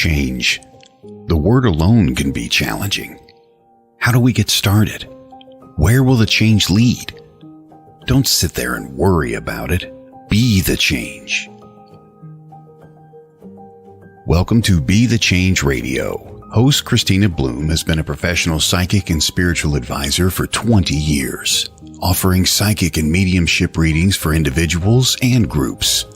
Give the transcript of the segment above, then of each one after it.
change. The word alone can be challenging. How do we get started? Where will the change lead? Don't sit there and worry about it. Be the change. Welcome to Be the Change Radio. Host Christina Bloom has been a professional psychic and spiritual advisor for 20 years, offering psychic and mediumship readings for individuals and groups.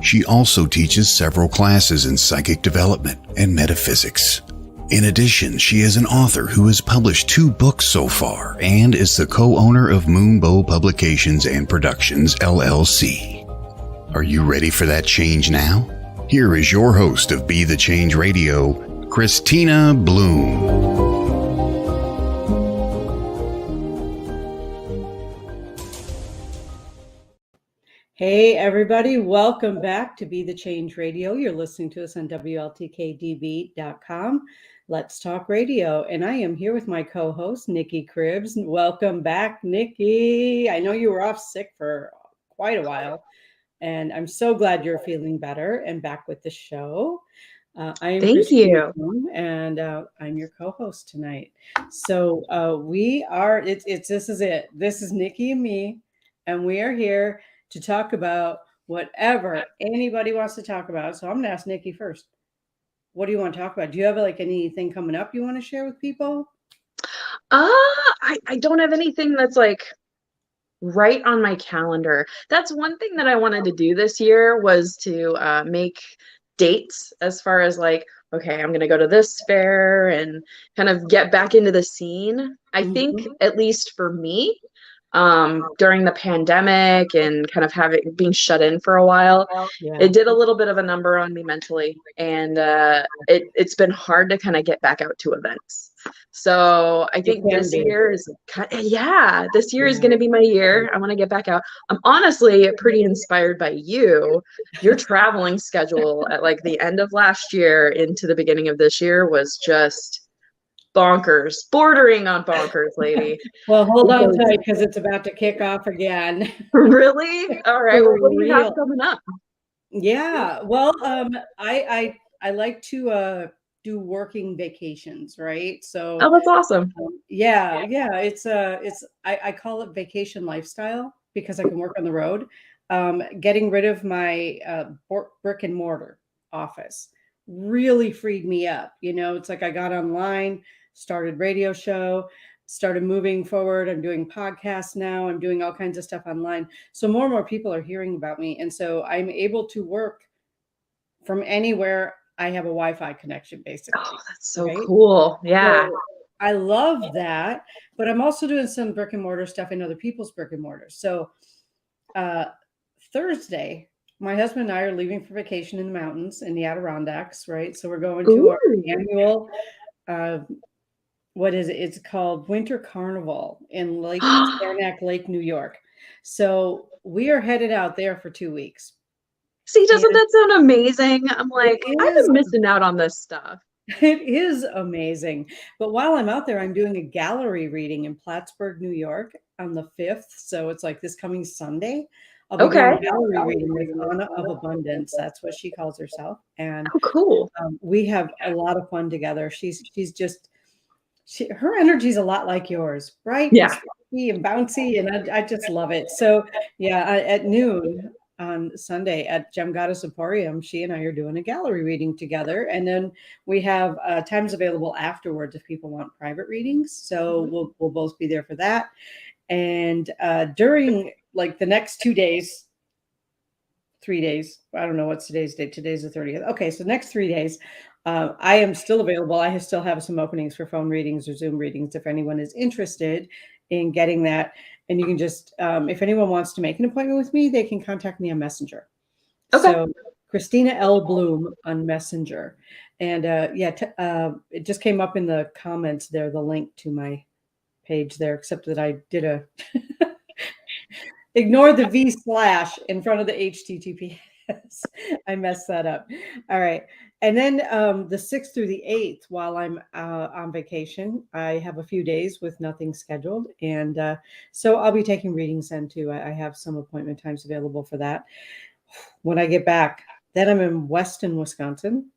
She also teaches several classes in psychic development and metaphysics. In addition, she is an author who has published 2 books so far and is the co-owner of Moonbow Publications and Productions, LLC. Are you ready for that change now? Here is your host of Be the Change Radio, Christina Bloom. Hey everybody, welcome back to Be the Change Radio. You're listening to us on WLTK-DB.com. Let's Talk Radio. And I am here with my co-host, Nicci Cribbs. Welcome back, Nicci. I know you were off sick for quite a while, and I'm so glad you're feeling better and back with the show. I am Thank you. And I'm your co-host tonight. So we are, this is it. This is Nicci and me, and we are here to talk about whatever anybody wants to talk about. So I'm going to ask Nicci first. What do you want to talk about? Do you have like anything coming up you want to share with people? I don't have anything that's like right on my calendar. That's one thing that I wanted to do this year was to make dates as far as like, okay, I'm going to go to this fair and kind of get back into the scene. I think at least for me, during the pandemic and kind of being shut in for a while, it did a little bit of a number on me mentally, and it's been hard to kind of get back out to events. So I think this year is is going to be my year. I want to get back out. I'm honestly pretty inspired by your traveling schedule at like the end of last year into the beginning of this year was just bonkers, bordering on bonkers, lady. Well, hold on tight because it's about to kick off again. Really? All right. Well, what do you have coming up? Yeah. Well, I like to do working vacations, right? So that's awesome. It's I call it vacation lifestyle because I can work on the road. Getting rid of my brick and mortar office really freed me up. You know, it's like I got online, started radio show, started moving forward. I'm doing podcasts now. I'm doing all kinds of stuff online. So more and more people are hearing about me. And so I'm able to work from anywhere I have a Wi-Fi connection, basically. Oh, that's so cool. Yeah. So I love that. But I'm also doing some brick and mortar stuff in other people's brick and mortar. So Thursday, my husband and I are leaving for vacation in the mountains in the Adirondacks, right? So we're going to our annual, what is it? It's called Winter Carnival in Lake Saranac Lake, New York. So we are headed out there for 2 weeks. See, doesn't that sound amazing? I'm like, I've been missing out on this stuff. It is amazing. But while I'm out there, I'm doing a gallery reading in Plattsburgh, New York on the 5th. So it's like this coming Sunday. I'll be doing a gallery reading with Anna of Abundance. That's what she calls herself. And cool. We have a lot of fun together. Her energy is a lot like yours, right? Yeah. And bouncy, and I just love it. So at noon on Sunday at Gem Goddess Emporium, she and I are doing a gallery reading together. And then we have times available afterwards if people want private readings. So we'll both be there for that. And during like the next 2 days, 3 days, I don't know what's today's date. Today's the 30th. Okay, so next 3 days, I am still available. I still have some openings for phone readings or Zoom readings if anyone is interested in getting that. And you can just, if anyone wants to make an appointment with me, they can contact me on Messenger. Okay. So Christina L. Bloom on Messenger. And it just came up in the comments there, the link to my page there, except that I did ignore the V/ in front of the HTTPS. I messed that up. All right. And then the 6th through the 8th, while I'm on vacation, I have a few days with nothing scheduled. And so I'll be taking readings then too. I have some appointment times available for that. When I get back, then I'm in Weston, Wisconsin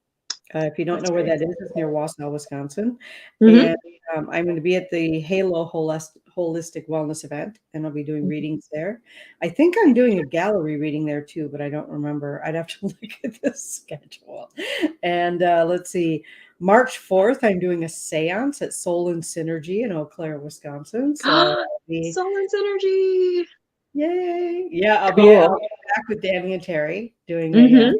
If you don't That's know where great. that is, it's near Wausau, Wisconsin. Mhm. And I'm going to be at the Halo Holistic Wellness event, and I'll be doing readings there. I think I'm doing a gallery reading there too, but I don't remember. I'd have to look at the schedule. And let's see, March 4th, I'm doing a seance at Soul and Synergy in Eau Claire, Wisconsin. So I'll be, Soul Synergy. yay. Yeah, I'll be Cool. back with Danny and Terry doing a Mhm.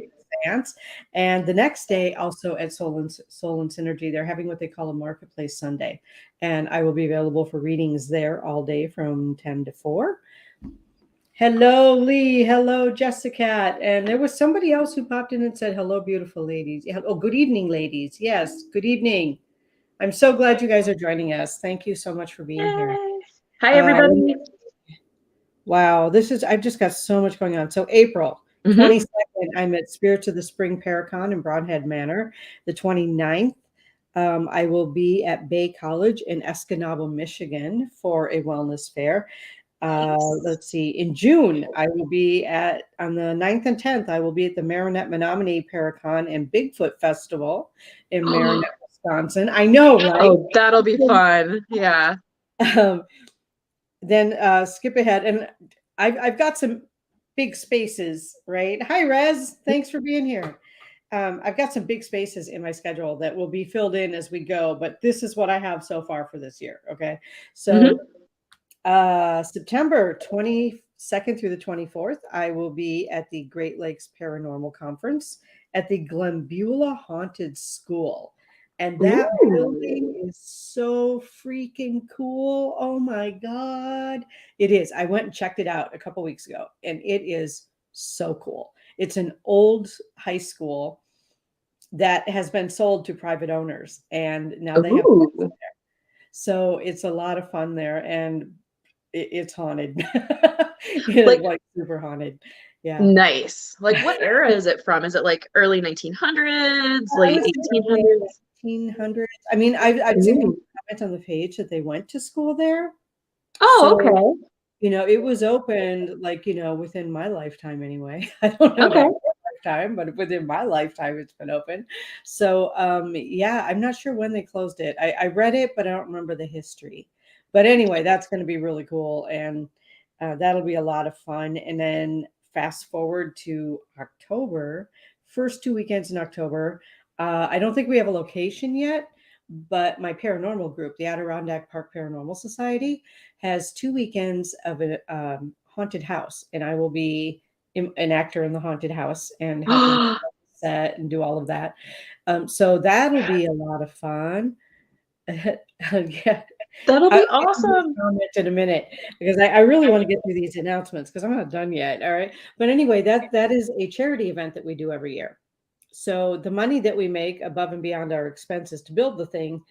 seance. And the next day, also at Soul and Synergy, they're having what they call a Marketplace Sunday. And I will be available for readings there all day from 10 to 4. Hello, Lee. Hello, Jessica. And there was somebody else who popped in and said, hello, beautiful ladies. Yeah, oh, good evening, ladies. Yes, good evening. I'm so glad you guys are joining us. Thank you so much for being here. Yay. Hi, everybody. Wow, I've just got so much going on. So April Mhm. 22nd, I'm at Spirits of the Spring Paracon in Broadhead Manor. The 29th, I will be at Bay College in Escanaba, Michigan for a wellness fair. Let's see, in June, I will be on the 9th and 10th, I will be at the Marinette Menominee Paracon and Bigfoot Festival in Marinette, Wisconsin. I know, right? Oh, that'll be fun. Yeah. Then skip ahead, and I've got some big spaces, right? Hi, Rez. Thanks for being here. I've got some big spaces in my schedule that will be filled in as we go, but this is what I have so far for this year. Okay. So September 22nd through the 24th, I will be at the Great Lakes Paranormal Conference at the Glembula Haunted School. And that building is so freaking cool. Oh my God. It is. I went and checked it out a couple weeks ago, and it is so cool. It's an old high school that has been sold to private owners, and now they have there. So it's a lot of fun there, and it's haunted. Like super haunted. Yeah. Nice. Like, what era is it from? Is it like early 1900s, late 1800s? 1800s. I mean, I've seen people comment on the page that they went to school there. Oh, So, okay. it was opened within my lifetime anyway. I don't know Okay. about your lifetime, but within my lifetime, it's been open. So, yeah, I'm not sure when they closed it. I read it, but I don't remember the history. But anyway, that's going to be really cool, and that'll be a lot of fun. And then fast forward to October, first 2 weekends in October. I don't think we have a location yet, but my paranormal group, the Adirondack Park Paranormal Society, has 2 weekends of a haunted house, and I will be an actor in the haunted house and helping set and do all of that. So that'll be a lot of fun. Yeah. That'll I'll be get to this awesome. comment in a minute because I really want to get through these announcements because I'm not done yet. All right. But anyway, that is a charity event that we do every year. So the money that we make above and beyond our expenses to build the thing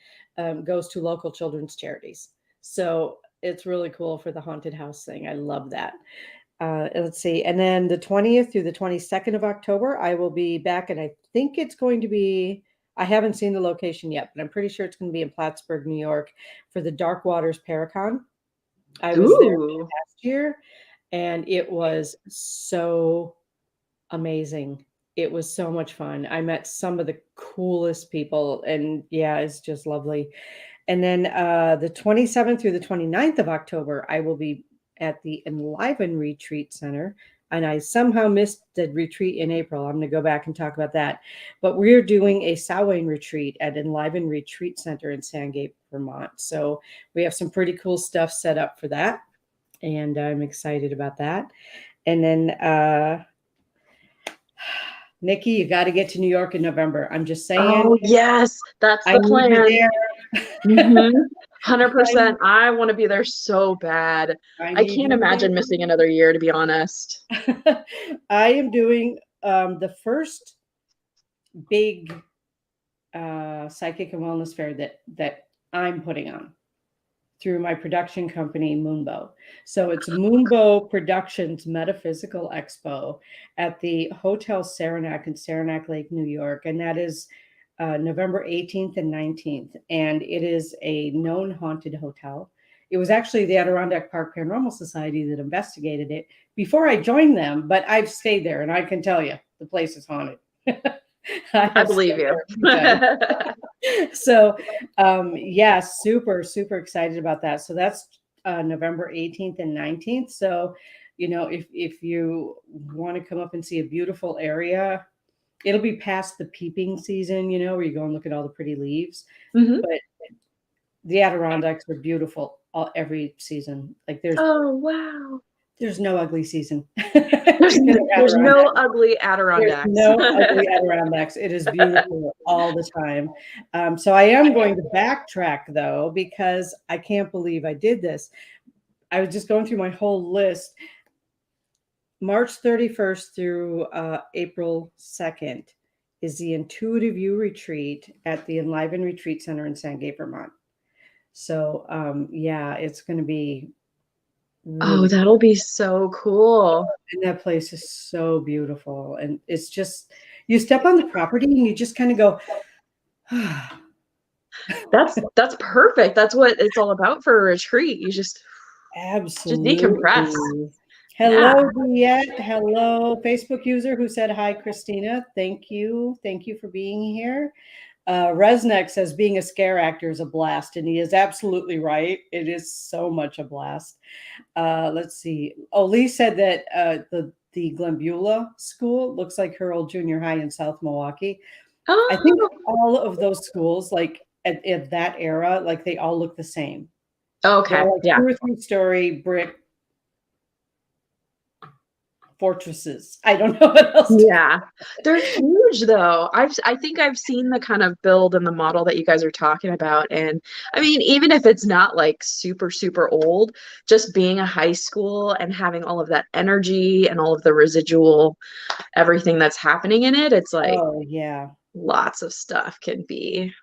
goes to local children's charities. So it's really cool for the haunted house thing. I love that. Let's see. And then the 20th through the 22nd of October, I will be back. And I think it's going to be, I haven't seen the location yet, but I'm pretty sure it's going to be in Plattsburgh, New York for the Dark Waters Paracon. I was there last year, and it was so amazing. It was so much fun. I met some of the coolest people, and yeah, it's just lovely. And then the 27th through the 29th of October, I will be at the Enliven Retreat Center. And I somehow missed the retreat in April. I'm going to go back and talk about that. But we're doing a Samhain retreat at Enliven Retreat Center in Sandgate, Vermont. So we have some pretty cool stuff set up for that. And I'm excited about that. And then Nicci, you got to get to New York in November. I'm just saying. Oh, yes. That's I the need you plan. there. 100%. I want to be there so bad. I can't imagine missing another year, to be honest. I am doing the first big psychic and wellness fair that I'm putting on through my production company, Moonbow. So it's Moonbow Productions Metaphysical Expo at the Hotel Saranac in Saranac Lake, New York. And that is November 18th and 19th. And it is a known haunted hotel. It was actually the Adirondack Park Paranormal Society that investigated it before I joined them, but I've stayed there and I can tell you the place is haunted. I believe you. So, yeah, super, super excited about that. So that's November 18th and 19th. So, if you want to come up and see a beautiful area, it'll be past the peeping season, where you go and look at all the pretty leaves. Mhm. But the Adirondacks are beautiful every season. Like Oh, wow. there's no ugly season. There's in the there's no Adirondacks. ugly There's Adirondacks. no ugly Adirondacks. It is beautiful all the time. So I am going to backtrack though, because I can't believe I did this. I was just going through my whole list. March 31st through April 2nd is the Intuitive You Retreat at the Enliven Retreat Center in Sandgate, Vermont. So yeah, it's going to be Oh, really that'll be so cool. and that place is so beautiful. And it's just, you step on the property and you just kind of go, That's perfect. That's what it's all about for a retreat. You just decompress. absolutely. Yeah. Hello, Viet. Hello, Facebook user who said hi, Christina. Thank you. Thank you for being here. Resnick says being a scare actor is a blast, and he is absolutely right. It is so much a blast. Let's see. Oh, Lee said that the Glenbeulah school looks like her old junior high in South Milwaukee. I think Oh, all of those schools, like at that era, like they all look the same. okay. They're like Yeah. 2 or 3 story brick fortresses. I don't know what else. Yeah. They're huge though. I think I've seen the kind of build and the model that you guys are talking about. And I mean, even if it's not like super, super old, just being a high school and having all of that energy and all of the residual, everything that's happening in it, it's like Oh yeah, lots of stuff can be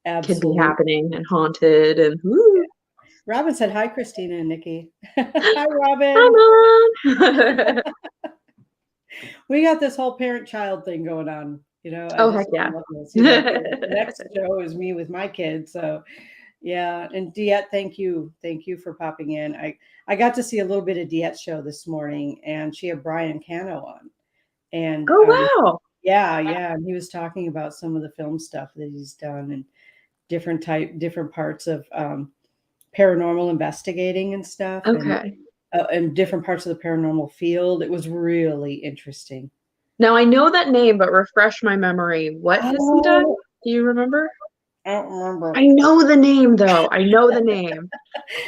absolutely. happening and haunted and woo. Robin said hi, Christina and Nicci. Hi, Robin. Hi, Mom. We got this whole parent-child thing going on. Oh, heck yeah. The next show is me with my kids. So yeah. And Diet, thank you. Thank you for popping in. I got to see a little bit of Diet's show this morning, and she had Brian Cano on. And Oh, wow. yeah. And he was talking about some of the film stuff that he's done and different parts of paranormal investigating and stuff. Okay. And different parts of the paranormal field. It was really interesting. Now I know that name, but refresh my memory. What has he done? Do you remember? I don't remember. I know the name though. I know the name.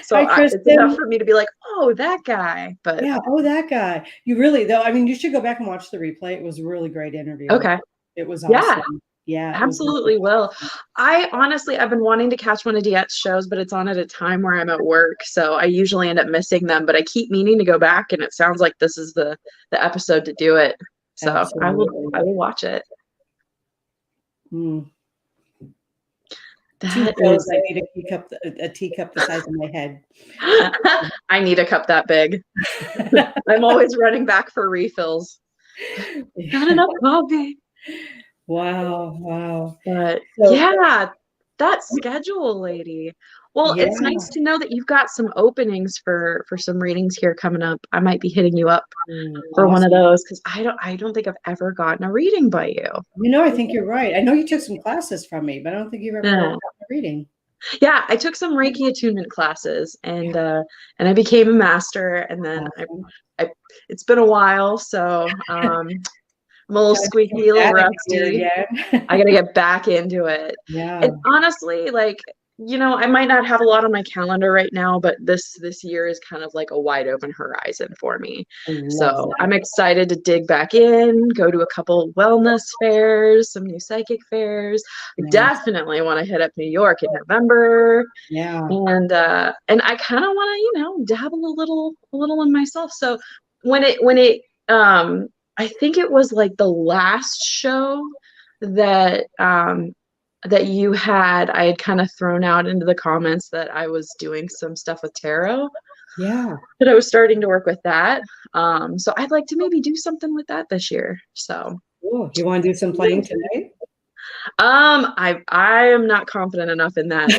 So Hi, it's enough for me to be like, oh, that guy. But yeah, oh, that guy. You really though. I mean, you should go back and watch the replay. It was a really great interview. okay. It was awesome. Yeah, Absolutely will. I've been wanting to catch one of Diet's shows, but it's on at a time where I'm at work. So I usually end up missing them, but I keep meaning to go back, and it sounds like this is the episode to do it. So Absolutely. I will watch it. Mm. That is, I need a teacup the size of my head. I need a cup that big. I'm always running back for refills. Not enough coffee. Wow. But yeah, that schedule, lady. Well, it's nice to know that you've got some openings for some readings here coming up. I might be hitting you up for one of those because I don't think I've ever gotten a reading by you. I think you're right. I know you took some classes from me, but I don't think you've ever gotten a reading. Yeah, I took some Reiki attunement classes and I became a master, and then I it's been a while, so I'm a little squeaky, a little rusty. I gotta get back into it. Yeah. And honestly, like, I might not have a lot on my calendar right now, but this year is kind of like a wide open horizon for me. So I'm excited to dig back in, go to a couple wellness fairs, some new psychic fairs. I definitely want to hit up New York in November. Yeah. And I kind of want to, dabble a little in myself. So when it I think it was like the last show that that you had, I had kind of thrown out into the comments that I was doing some stuff with tarot. Yeah. That I was starting to work with that. So I'd like to maybe do something with that this year. So you want to do some playing tonight? I am not confident enough in that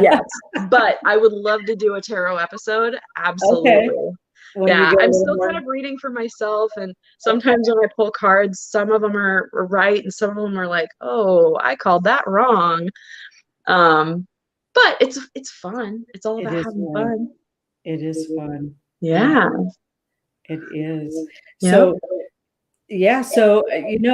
yet, but I would love to do a tarot episode. Absolutely. when you Yeah, get a I'm little still more. kind of reading for myself, and sometimes when I pull cards, some of them are right and some of them are like, oh, I called that wrong. But it's fun. It's all It about is having fun. fun. It is fun. Yeah. It is. Yep. So, yeah. So,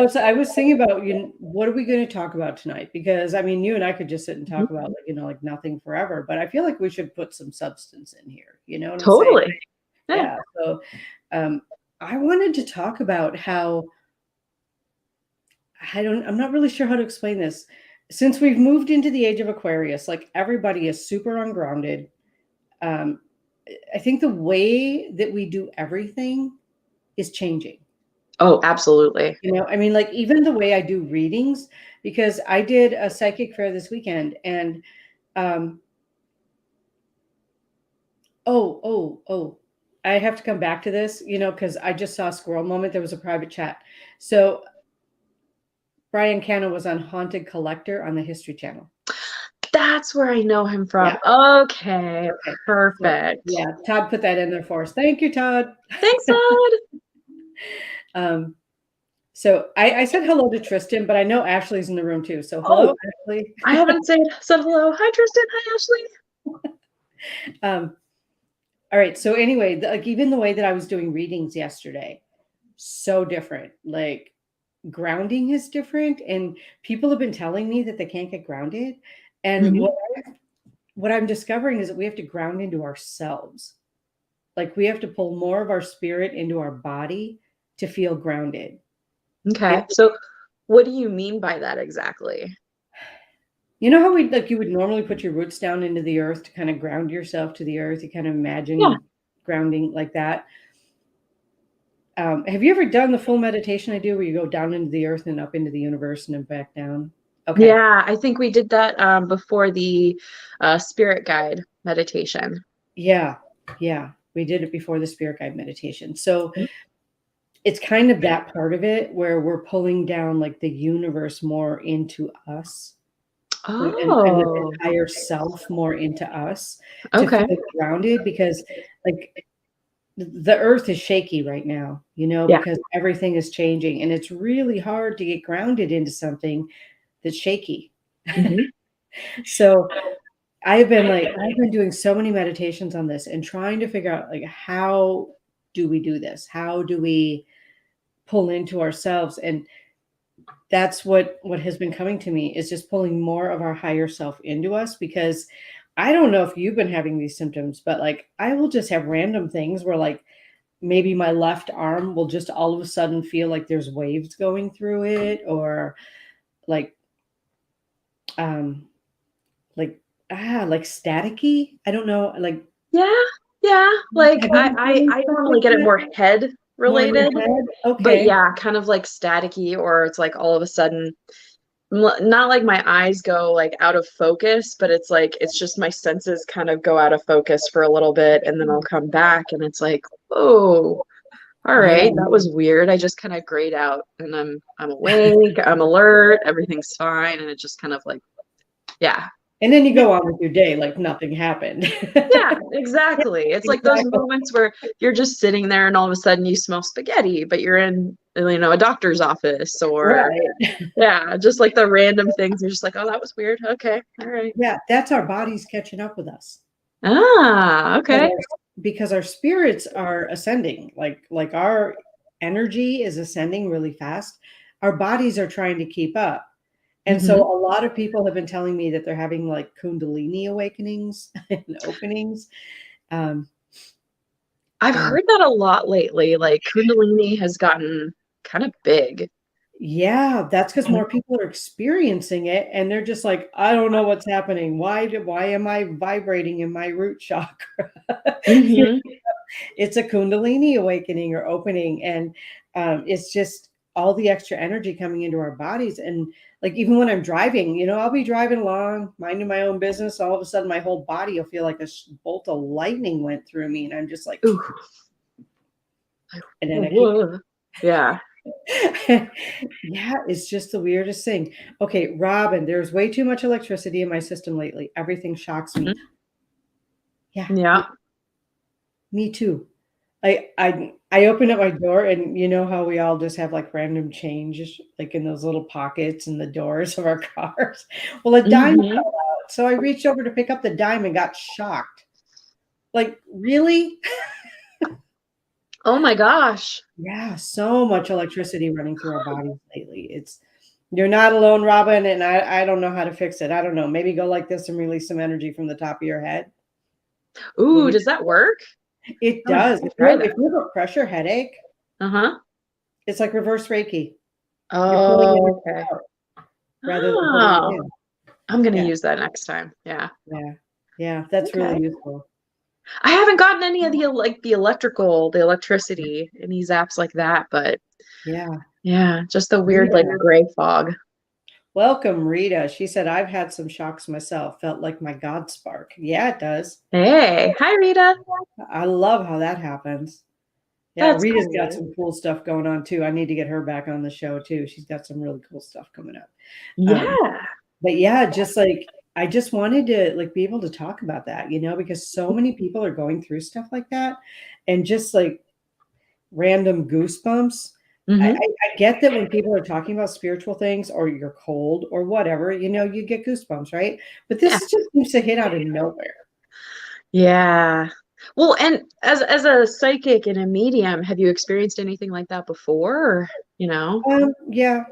so I was thinking about, what are we going to talk about tonight? Because I mean, you and I could just sit and talk about, like nothing forever, but I feel like we should put some substance in here. You know what I'm saying? Totally. Yeah. Yeah. So, I wanted to talk about how I'm not really sure how to explain this. Since we've moved into the age of Aquarius, like everybody is super ungrounded. Um, I think the way that we do everything is changing. Oh, absolutely. I mean, like even the way I do readings, because I did a psychic fair this weekend and, um, I have to come back to this, because I just saw a squirrel moment. There was a private chat. So Brian Cano was on Haunted Collector on the History Channel. That's where I know him from. Yeah. Okay. Okay. Perfect. So, yeah, Todd put that in there for us. Thank you, Todd. Thanks, Todd. So I said hello to Tristan, but I know Ashley's in the room too. So hello, Ashley. I haven't said hello. Hi, Tristan. Hi, Ashley. All right. So anyway, like even the way that I was doing readings yesterday, so different. Like grounding is different, and people have been telling me that they can't get grounded. And Mhm. what I'm discovering is that we have to ground into ourselves. Like we have to pull more of our spirit into our body to feel grounded. Okay. So what do you mean by that exactly? You know how you would normally put your roots down into the earth to kind of ground yourself to the earth? You kind of imagine grounding like that. Have you ever done the full meditation I do where you go down into the earth and up into the universe and then back down? Okay. Yeah, I think we did that before the spirit guide meditation. Yeah. Yeah. We did it before the spirit guide meditation. So it's kind of that part of it where we're pulling down like the universe more into us. And the Oh, higher self more into us to okay. feel grounded, because like the earth is shaky right now, Yeah. because everything is changing and it's really hard to get grounded into something that's shaky. Mhm. So I've been doing so many meditations on this and trying to figure out like how do we do this? How do we pull into ourselves? And that's what has been coming to me is just pulling more of our higher self into us, because I don't know if you've been having these symptoms, but like I will just have random things where like maybe my left arm will just all of a sudden feel like there's waves going through it, or like um like like staticky. I don't know, like Yeah. Like have you been feeling I stuff normally like get it that? more head More in related, your head? but Okay. yeah, kind of like staticky, or it's like all of a sudden not like my eyes go like out of focus, but it's like it's just my senses kind of go out of focus for a little bit and then I'll come back and it's like, oh, all Yeah. right, that was weird. I just kind of grayed out and I'm awake, I'm alert, everything's fine, and it just kind of like, yeah. And then you go on with your day like nothing happened. Yeah, exactly. It's like those moments where you're just sitting there and all of a sudden you smell spaghetti, but you're in, a doctor's office, or Right. yeah, just like the random things. You're just like, oh, that was weird. Okay, all right. Yeah, that's our bodies catching up with us. Ah, okay. Because our spirits are ascending, like our energy is ascending really fast. Our bodies are trying to keep up. And so a lot of people have been telling me that they're having like Kundalini awakenings and openings. I've And heard that a lot lately. Like Kundalini has gotten kind of big. yeah, that's because more people are experiencing it and they're just like, I don't know what's happening. Why am I vibrating in my root chakra? It's a Kundalini awakening or opening. And it's just all the extra energy coming into our bodies. And like, even when I'm driving, I'll be driving along, minding my own business. All of a sudden, my whole body will feel like a bolt of lightning went through me. And I'm just like, Ooh. And then I keep, yeah. yeah, it's just the weirdest thing. Okay, Robin, there's way too much electricity in my system lately. Everything shocks me. Yeah. Yeah. Me too. I opened up my door, and you know how we all just have like random change, like in those little pockets in the doors of our cars. Well, a dime Mhm. fell out, so I reached over to pick up the dime and got shocked. Like, really? Oh my gosh. Yeah, so much electricity running through our bodies lately. You're not alone, Robin, and I don't know how to fix it. I don't know. Maybe go like this and release some energy from the top of your head. Ooh, Maybe does that work? it I'm gonna have does. to try that. If you have a pressure headache, Uh-huh. it's like reverse Reiki. You're pulling Oh, energy okay. out rather than putting it Oh, in. I'm gonna Yeah, use that next time. Yeah. yeah, yeah. That's really Okay. useful. I haven't gotten any of the electricity, any zaps like that, but Yeah. yeah, just the weird like Rita. gray fog. Welcome, Rita. She said, I've had some shocks myself. Felt like my God spark. Yeah, it does. Hey, hi Rita. I love how that happens. Yeah, That's Rita's got cool. some cool stuff going on too. I need to get her back on the show too. She's got some really cool stuff coming up. Um, Yeah. but yeah, just like I just wanted to like be able to talk about that, because so many people are going through stuff like that, and just like random goosebumps. Hmm. I get that when people are talking about spiritual things or you're cold or whatever, you get goosebumps, right? But Yeah. this just seems to hit out of nowhere. Yeah. Well, and as a psychic and a medium, have you experienced anything like that before? Or, Yeah,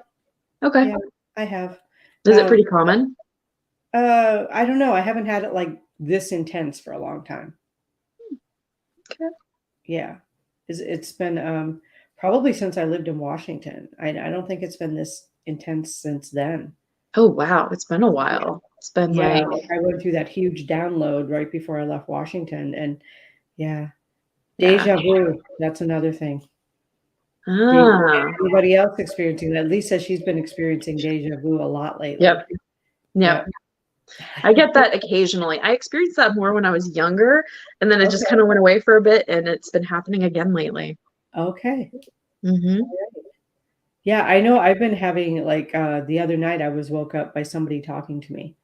Okay. yeah, I have. Is it Um, pretty common? I don't know. I haven't had it like this intense for a long time. Okay. Yeah. It's been probably since I lived in Washington. I don't think it's been this intense since then. Oh, wow. It's been a Yeah. while. It's been Yeah, like, like I went through that huge download right before I left Washington, and yeah, yeah. deja vu. That's another thing. Ah, Anybody else experiencing that? Lisa says she's been experiencing deja vu a lot lately. yep. Yep. Yep. I get that occasionally. I experienced that more when I was younger, and then it just kind Okay. of went away for a bit, and it's been happening again lately. Okay. Hmm. Yeah, I know I've been having like the other night I was woke up by somebody talking to me.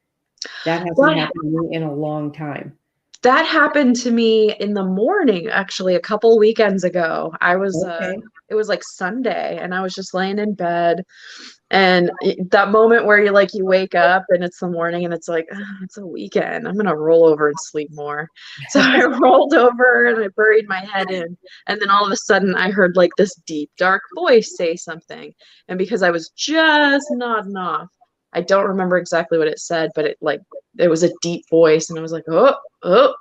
That hasn't Well, happened to me in a long time. that happened to me in the morning, actually, a couple weekends ago. Okay. It was like Sunday, and I was just laying in bed. And that moment where you wake up and it's the morning and it's like, "Ah, it's a weekend. I'm gonna roll over and sleep more." So I rolled over and I buried my head in. And then all of a sudden I heard like this deep, dark voice say something. And because I was just nodding off, I don't remember exactly what it said, but it was a deep voice, and I was like, oh,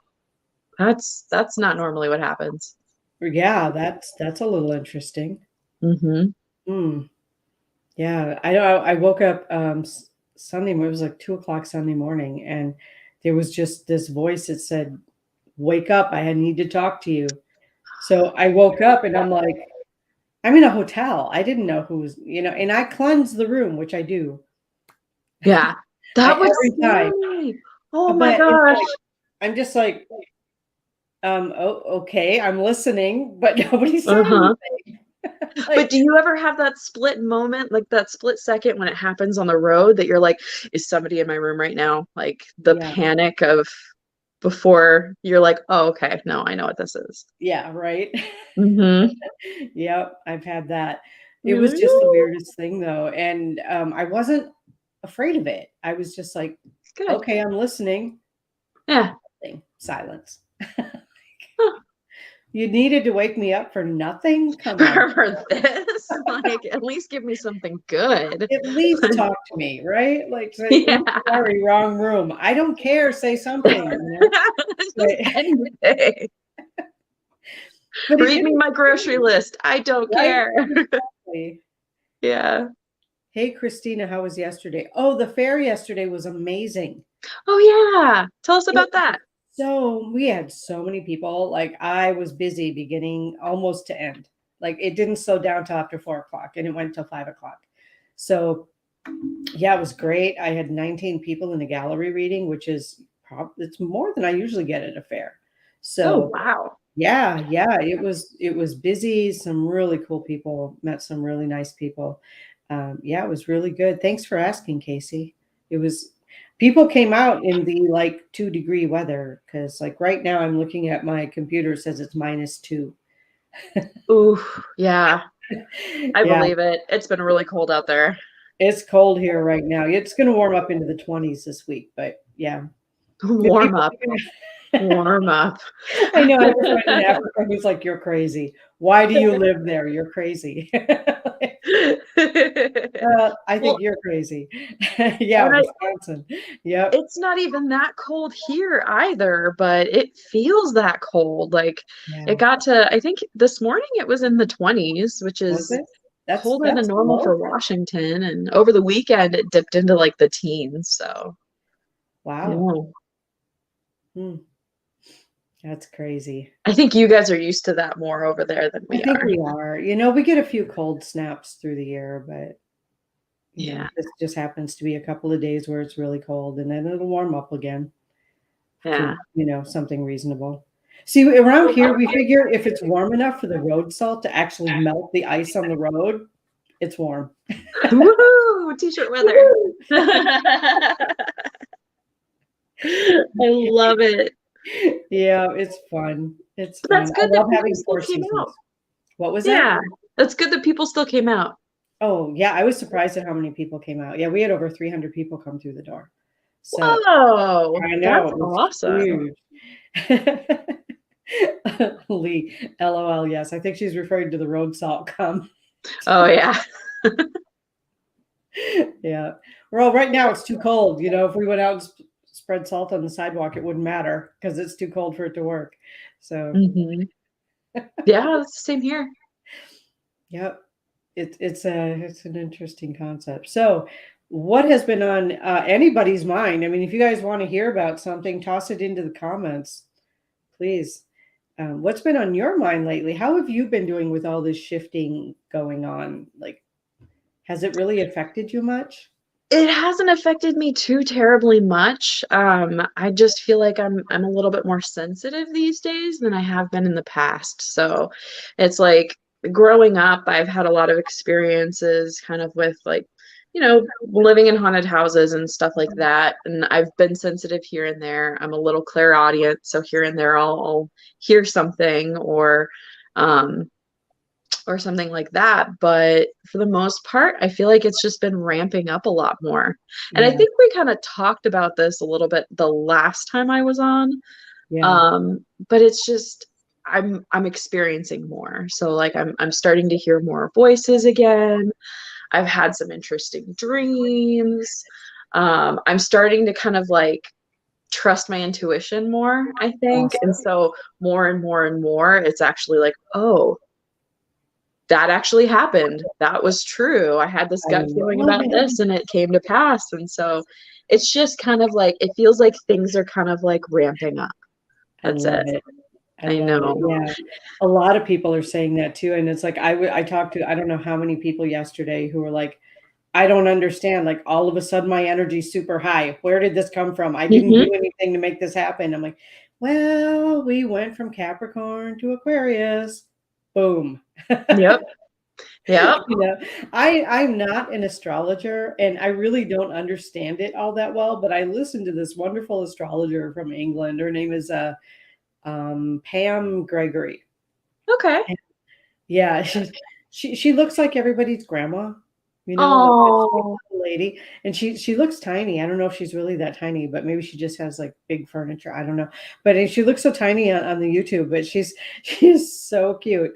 that's not normally what happens. Yeah, that's a little interesting. Hmm. Hmm. Yeah, I know. I woke up Sunday. It was like 2 o'clock Sunday morning, and there was just this voice that said, "Wake up! I need to talk to you." So I woke up, and I'm like, I'm in a hotel. I didn't know who was, and I cleanse the room, which I do. Yeah, I that was every time, scary. Oh my but it's gosh. like I'm just like, oh, okay, I'm listening, but nobody said Uh-huh. anything. But Like, do you ever have that split moment, like that split second when it happens on the road that you're like, is somebody in my room right now? Like the yeah, panic of before you're like, oh, okay, no, I know what this is. yeah, right. Mm-hmm. Yep, I've had that. It You're was like, just the "Ooh." weirdest thing though, and I wasn't afraid of it. I was just like, Good. okay, I'm listening. Yeah. Silence. Huh. You needed to wake me up for nothing? Come on. For this, like, at least give me something good. At least talk to me, right? Like say, Yeah. "Oops, sorry, wrong room." I don't care, say something, Just Right. anything. But it Read me didn't, my grocery list. I don't right? care. Exactly. Yeah. Hey, Christina, how was yesterday? Oh, the fair yesterday was amazing. Oh yeah. Tell us It about that. So we had so many people. Like I was busy beginning almost to end. Like it didn't slow down till after 4 o'clock, and it went till 5 o'clock. So yeah, it was great. I had 19 people in the gallery reading, which is it's more than I usually get at a fair. Oh So wow. yeah, it was busy. Some really cool people, met some really nice people. Yeah, it was really good. Thanks for asking, Casey. It was People came out in the like 2-degree weather because like right now I'm looking at my computer, it says it's -2. Ooh, yeah, I Yeah, believe it. It's been really cold out there. it's cold here right now. It's going to warm up into the 20s this week, but yeah. The Warm people, up, warm up. I know. I have a friend in Africa who's like, "You're crazy. Why do you live there? You're crazy." I Well, think you're crazy. Yeah, and Wisconsin. Yep. it's not even that cold here either, but it feels that cold. Like Yeah. it got to, I think this morning it was in the 20s, which Was is it? That's colder than normal low. for Washington. And over the weekend, it dipped into like the teens. So, Wow. yeah. Hmm. That's crazy. I think you guys are used to that more over there than I we think are. we are. We get a few cold snaps through the year, but Yeah. this just happens to be a couple of days where it's really cold and then it'll warm up again to, Yeah. something reasonable. See, around here, we figure if it's warm enough for the road salt to actually melt the ice on the road, it's warm. Woohoo! T-shirt weather. I love it. Yeah, it's fun. It's But fun. that's I good that love people having still four came out. seasons. What was that? Yeah. That's good that people still came out. Oh, yeah, I was surprised at how many people came out. Yeah, we had over 300 people come through the door. So Whoa, I know that's it was awesome. huge. Lee, LOL, yes. I think she's referring to the road salt come. Oh yeah. Yeah. Well, right now it's too cold. If we went out and spread salt on the sidewalk, it wouldn't matter because it's too cold for it to work. So, Hmm. Yeah, it's the same here. yep. It's an interesting concept. So, what has been on anybody's mind? I mean, if you guys want to hear about something, toss it into the comments, please. What's been on your mind lately? How have you been doing with all this shifting going on? Like, has it really affected you much? It hasn't affected me too terribly much. I just feel like I'm a little bit more sensitive these days than I have been in the past. So it's like growing up, I've had a lot of experiences kind of with like, living in haunted houses and stuff like that. And I've been sensitive here and there. I'm a little clairaudient, so here and there I'll hear something um or something like that. But for the most part, I feel like it's just been ramping up a lot more. And I Yeah, think we kind of talked about this a little bit the last time I was on. yeah. But it's just I'm experiencing more. So like I'm starting to hear more voices again. I've had some interesting dreams. I'm starting to kind of like trust my intuition more, I think. And Awesome. so more and more and more, it's actually like, oh, that actually happened. That was true. I had this I gut feeling love about it. this and it came to pass. And so it's just kind of like, it feels like things are kind of like ramping up. I That's love it. it. I I love it. know. Yeah. A lot of people are saying that too. And it's like, I talked to, I don't know how many people yesterday who were like, I don't understand. Like all of a sudden my energy's super high. Where did this come from? I didn't Hmm. do anything to make this happen. I'm like, well, we went from Capricorn to Aquarius. Boom. Yep. Yep. You know, I'm not an astrologer and I really don't understand it all that well, but I listened to this wonderful astrologer from England. Her name is Pam Gregory. Okay. Yeah, she looks like everybody's grandma, like this sweet Oh, little lady, and she looks tiny. I don't know if she's really that tiny, but maybe she just has like big furniture. I don't know, but she looks so tiny on the YouTube, but she's so cute,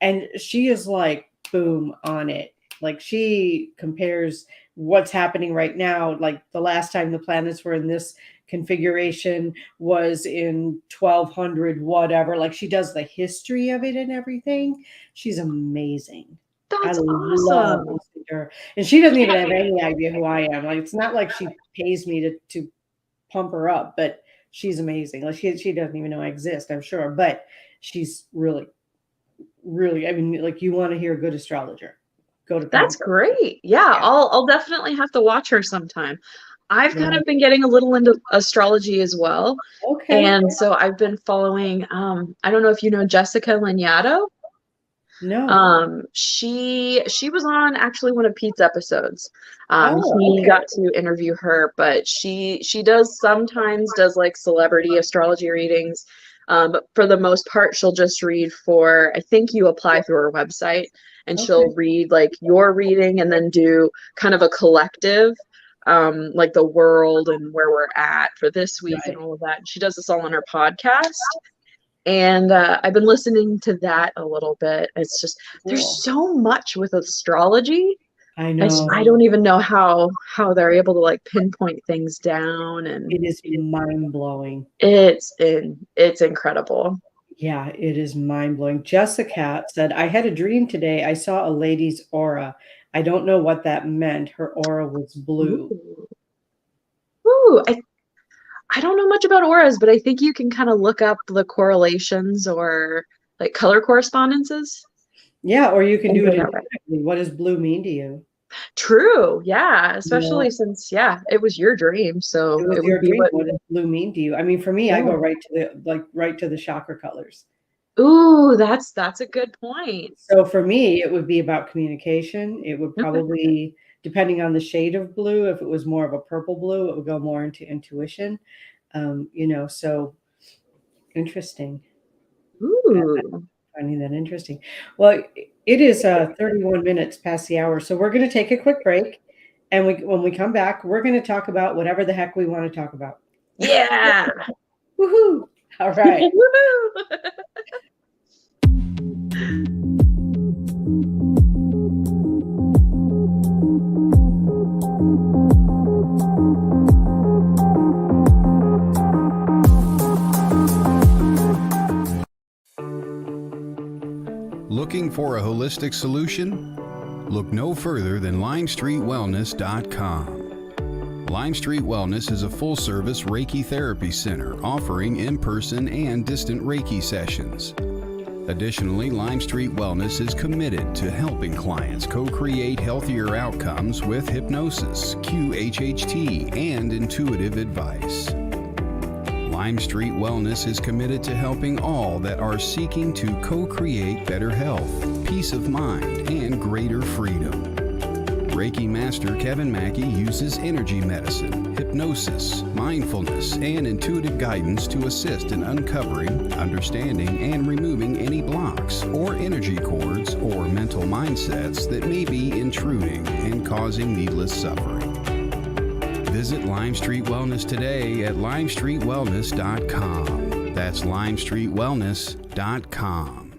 and she is like boom on it. Like she compares what's happening right now. Like the last time the planets were in this configuration was in 1200 whatever. Like she does the history of it and everything. She's amazing. I that's love awesome. listening to her, and she doesn't even have any idea who I am. Like it's not like she pays me to pump her up, but she's amazing. Like she doesn't even know I exist, I'm sure, but she's really, really. I mean, like you want to hear a good astrologer, go to Pam. That's great. Yeah, Yeah, I'll definitely have to watch her sometime. I've kind yeah. of been getting a little into astrology as well. Okay. And so I've been following, I don't know if you know Jessica Lanyadoo. No. She was on actually one of Pete's episodes. Oh, He okay. got to interview her, but she does sometimes does like celebrity astrology readings. But for the most part, she'll just read for, I think you apply through her website, and Okay. she'll read like your reading and then do kind of a collective, like the world and where we're at for this week and all of that. She does this all on her podcast. And I've been listening to that a little bit. It's just, there's Cool. so much with astrology. I know. I don't even know how they're able to like pinpoint things down, and It is mind-blowing. it's incredible. Yeah, it is mind-blowing. Jessica said, I had a dream today. I saw a lady's aura. I don't know what that meant. Her aura was blue. Ooh, I don't know much about auras, but I think you can kind of look up the correlations or like color correspondences. Yeah, or you can do it Figure that out. intuitively. What does blue mean to you? True. Yeah. Especially since, it was your dream. So It was it your would be dream. What does blue mean to you? I mean, for me, I go Yeah. right to the chakra colors. Ooh, that's a good point. So for me, it would be about communication. It would Okay. probably, depending on the shade of blue, if it was more of a purple blue, it would go more into intuition. So interesting. Ooh. Finding that interesting. Well, it is 31 minutes past the hour, so we're going to take a quick break, and when we come back, we're going to talk about whatever the heck we want to talk about. Yeah. Woohoo! All right. Woohoo. Looking for a holistic solution? Look no further than LimestreetWellness.com. Lime Street Wellness is a full-service Reiki therapy center offering in-person and distant Reiki sessions. Additionally, Lime Street Wellness is committed to helping clients co-create healthier outcomes with hypnosis, QHHT, and intuitive advice. Lime Street Wellness is committed to helping all that are seeking to co-create better health, peace of mind, and greater freedom. Reiki Master Kevin Mackey uses energy medicine, hypnosis, mindfulness, and intuitive guidance to assist in uncovering, understanding, and removing any blocks or energy cords or mental mindsets that may be intruding and causing needless suffering. Visit Lime Street Wellness today at LimestreetWellness.com. That's LimestreetWellness.com.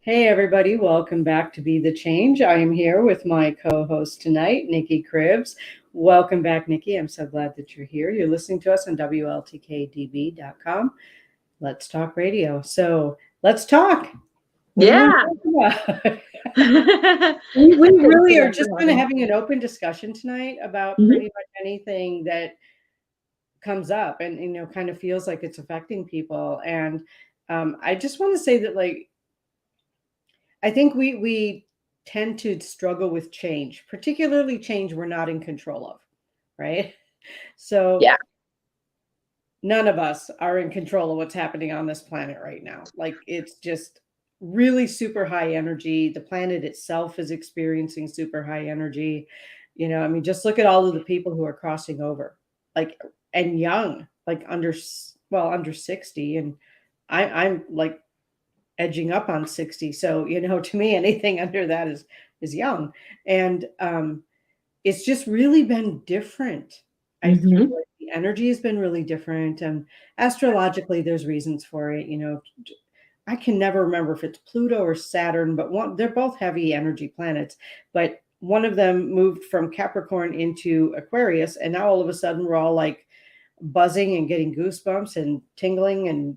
Hey, everybody. Welcome back to Be the Change. I am here with my co-host tonight, Nicci Cribbs. Welcome back, Nicci. I'm so glad that you're here. You're listening to us on WLTK-DB.com. Let's Talk Radio. So let's talk. Yeah. We really are just kind of having an open discussion tonight about pretty much anything that comes up and, kind of feels like it's affecting people. And I just want to say that, I think we tend to struggle with change, particularly change we're not in control of, right? So yeah, none of us are in control of what's happening on this planet right now. It's just really super high energy. The planet itself is experiencing super high energy. Just look at all of the people who are crossing over, and young, under 60. And I'm edging up on 60. So, to me, anything under that is young. And it's just really been different. I feel like the energy has been really different. And astrologically, there's reasons for it. I can never remember if it's Pluto or Saturn, but they're both heavy energy planets. But one of them moved from Capricorn into Aquarius. And now all of a sudden we're all buzzing and getting goosebumps and tingling and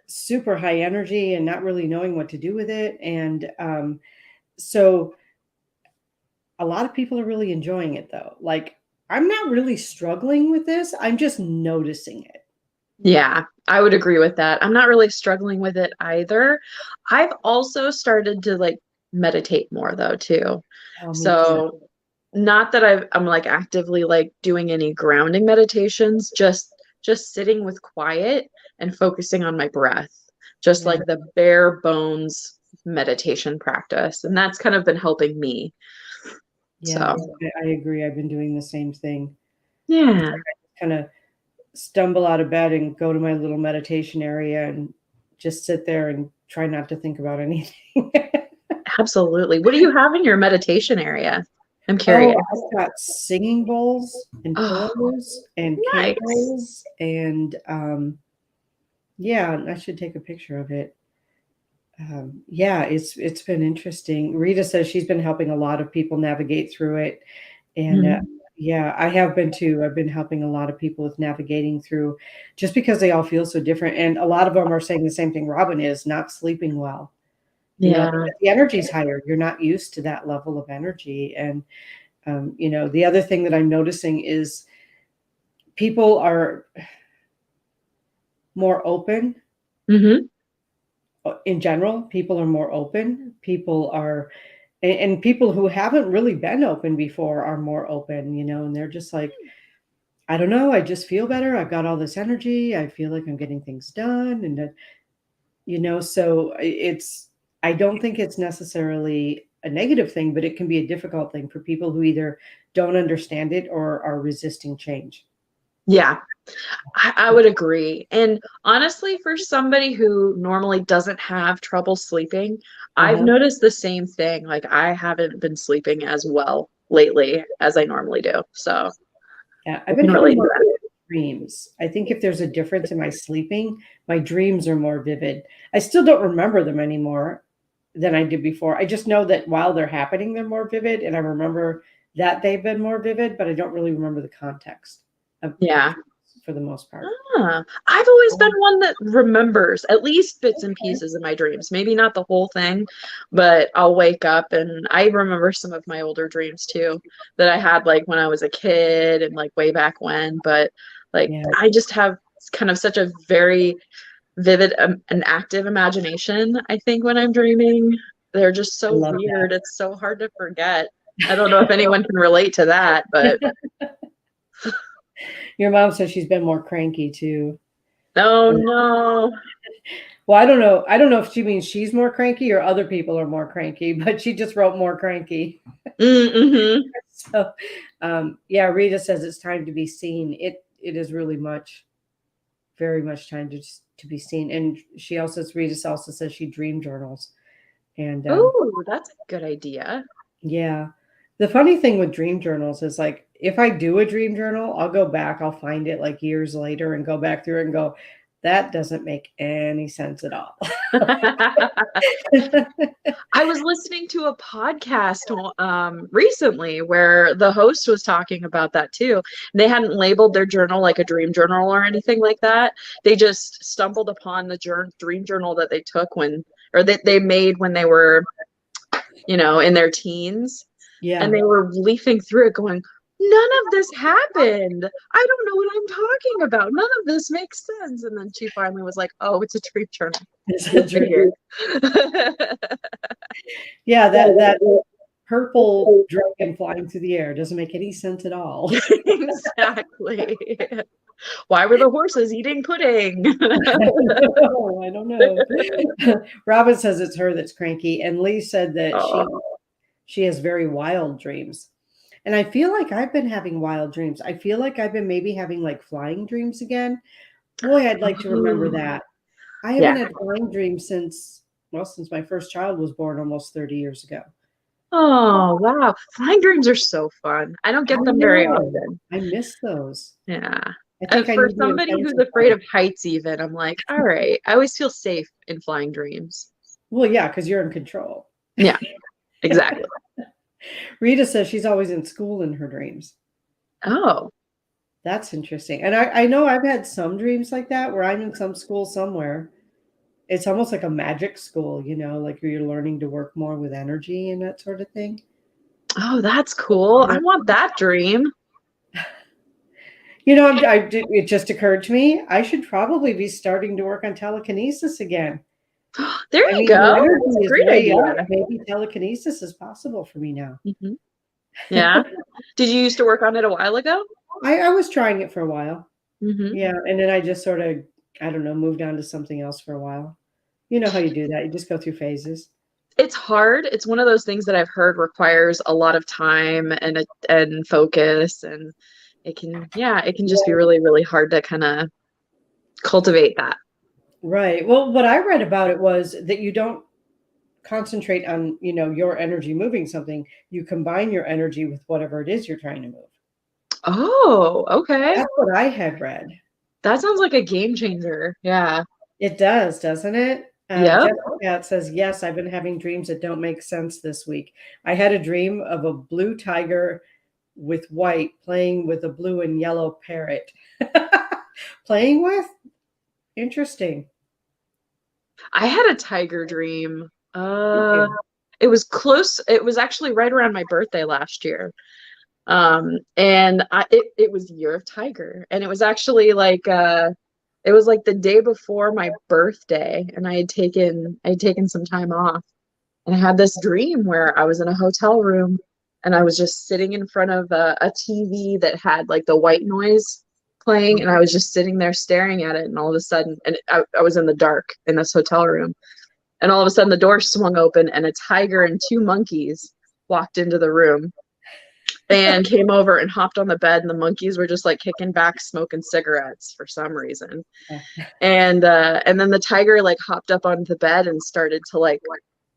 super high energy and not really knowing what to do with it. And so a lot of people are really enjoying it, though. I'm not really struggling with this. I'm just noticing it. Yeah, I would agree with that. I'm not really struggling with it either. I've also started to meditate more though too. So not that I'm actively doing any grounding meditations, just just sitting with quiet and focusing on my breath, just Yeah. like the bare bones meditation practice. And that's kind of been helping me. Yeah, So, I agree. I've been doing the same thing. yeah, Kind of stumble out of bed and go to my little meditation area and just sit there and try not to think about anything. absolutely. What do you have in your meditation area? I'm Oh, curious. I've got singing bowls and Oh, pillows and nice. candles and yeah, I should take a picture of it. Yeah, it's been interesting. Rita says she's been helping a lot of people navigate through it, and Mhm. yeah, I have been too. I've been helping a lot of people with navigating through, just because they all feel so different, and a lot of them are saying the same thing. Robin is not sleeping well, Yeah. because the energy's higher. You're not used to that level of energy, and the other thing that I'm noticing is people are more open Hmm. in general. People are more open. People are, and people who haven't really been open before are more open, and they're just like, I don't know, I just feel better. I've got all this energy. I feel like I'm getting things done. And, so I don't think it's necessarily a negative thing, but it can be a difficult thing for people who either don't understand it or are resisting change. Yeah, I would agree. And honestly, for somebody who normally doesn't have trouble sleeping, I've Uh-huh. noticed the same thing. Like I haven't been sleeping as well lately as I normally do. So Yeah, I I've been can having relate to more that. dreams. I think if there's a difference in my sleeping, my dreams are more vivid. I still don't remember them anymore than I did before. I just know that while they're happening, they're more vivid, and I remember that they've been more vivid, but I don't really remember the context of Yeah. dreams for the most part. I've always been one that remembers at least bits and pieces of my dreams. Maybe not the whole thing, but I'll wake up and I remember some of my older dreams too that I had like when I was a kid and like way back when. But like Yeah, I just have kind of such a very vivid and active imagination, I think, when I'm dreaming. They're just I so love weird. It's so hard to forget. I don't know if anyone can relate to that, but that. Your mom says she's been more cranky too. oh no. Well, I don't know. I don't know if she means she's more cranky or other people are more cranky, but she just wrote more cranky. Mm-hmm. So, yeah, Rita says it's time to be seen. It is really very much time to be seen. And she also, Rita also says she dream journals. And Oh, that's a good idea. yeah, the funny thing with dream journals is like if I do a dream journal, I'll go back, I'll find it like years later and go back through it and go, that doesn't make any sense at all. I was listening to a podcast recently where the host was talking about that too. They hadn't labeled their journal like a dream journal or anything like that. They just stumbled upon the dream journal that they took or that they made when they were, in their teens. And Yeah. they were leafing through it going, none of this happened. I don't know what I'm talking about. None of this makes sense. And then she finally was like, oh, it's a dream journal. It's a Good to dream. hear. Yeah, that purple dragon flying through the air doesn't make any sense at all. Exactly. Why were the horses eating pudding? I don't know. Robin says it's her that's cranky, and Lee said that Oh. she has very wild dreams. And I feel like I've been having wild dreams. I feel like I've been maybe having like flying dreams again. Boy, I'd like to remember that. I haven't Yeah. had flying dreams since my first child was born almost 30 years ago. Oh, wow. Flying dreams are so fun. I don't I get them very know. often. I miss those. Yeah. I think I For need to somebody who's afraid of heights, even, I'm like, all right. I always feel safe in flying dreams. Well, yeah, because you're in control. Yeah, exactly. Rita says she's always in school in her dreams. Oh, That's interesting. And I know I've had some dreams like that where I'm in some school somewhere. It's almost like a magic school, like where you're learning to work more with energy and that sort of thing. oh, that's cool. I want that dream. It just occurred to me, I should probably be starting to work on telekinesis again. There I you mean, go. the energy That's a is great way idea. up. Maybe telekinesis is possible for me now. Yeah. Did you used to work on it a while ago? I was trying it for a while. Yeah. And then I just sort of, I don't know, moved on to something else for a while. You know how you do that. You just go through phases. It's hard. It's one of those things that I've heard requires a lot of time and focus, and it can just be really, really hard to kind of cultivate that. Right. Well, what I read about it was that you don't concentrate on, your energy moving something. You combine your energy with whatever it is you're trying to move. Oh, okay. That's what I had read. That sounds like a game changer. Yeah. It does, doesn't it? Yep. Jessica says, yes, I've been having dreams that don't make sense this week. I had a dream of a blue tiger with white playing with a blue and yellow parrot. Playing with? Interesting. I had a tiger dream. It was close. It was actually right around my birthday last year. It was the year of tiger, and it was actually like it was like the day before my birthday, and I had taken some time off, and I had this dream where I was in a hotel room and I was just sitting in front of a TV that had like the white noise playing, and I was just sitting there staring at it, and all of a sudden, and I was in the dark in this hotel room, and all of a sudden the door swung open and a tiger and two monkeys walked into the room and came over and hopped on the bed, and the monkeys were just like kicking back smoking cigarettes for some reason. And then the tiger like hopped up onto the bed and started to like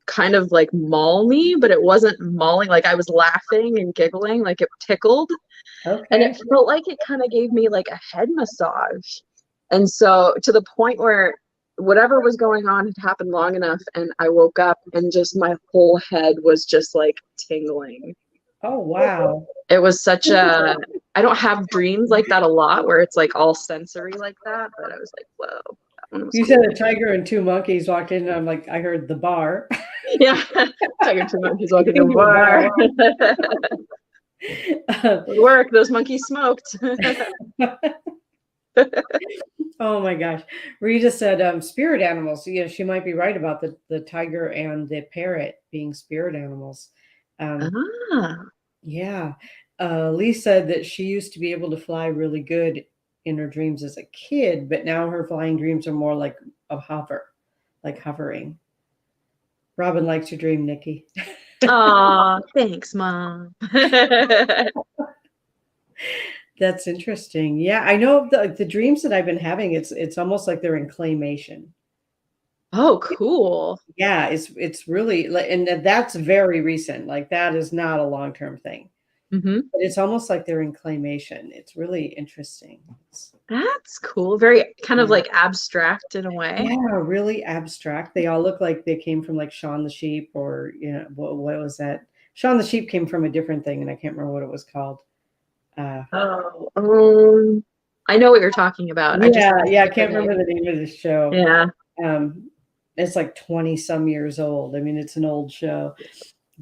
kind of like maul me, but it wasn't mauling. Like I was laughing and giggling, like it tickled. Okay. And it felt like it kind of gave me like a head massage. And so to the point where whatever was going on had happened long enough, and I woke up and just my whole head was just like tingling. Oh, wow. It was such a, I don't have dreams like that a lot where it's like all sensory like that, but I was like, whoa. You said a tiger and two monkeys walked in, and I'm like, I heard the bar. Yeah, tiger and two monkeys walking in the bar. Good work, those monkeys smoked. Oh my gosh. Rita said spirit animals. Yeah, she might be right about the tiger and the parrot being spirit animals. Yeah. Lee said that she used to be able to fly really good in her dreams as a kid, but now her flying dreams are more like like hovering. Robin likes your dream, Nicci. Aw, thanks, Mom. That's interesting. Yeah, I know the dreams that I've been having, it's almost like they're in claymation. Oh, cool. Yeah, it's really, and that's very recent. Like that is not a long-term thing. Mm-hmm. But it's almost like they're in claymation. It's really interesting. That's cool. Very kind of like abstract in a way. Yeah, really abstract. They all look like they came from like Shaun the Sheep, or what was that? Shaun the Sheep came from a different thing, and I can't remember what it was called. I know what you're talking about. I can't remember the name of the show. Yeah. It's like 20 some years old. I mean, it's an old show.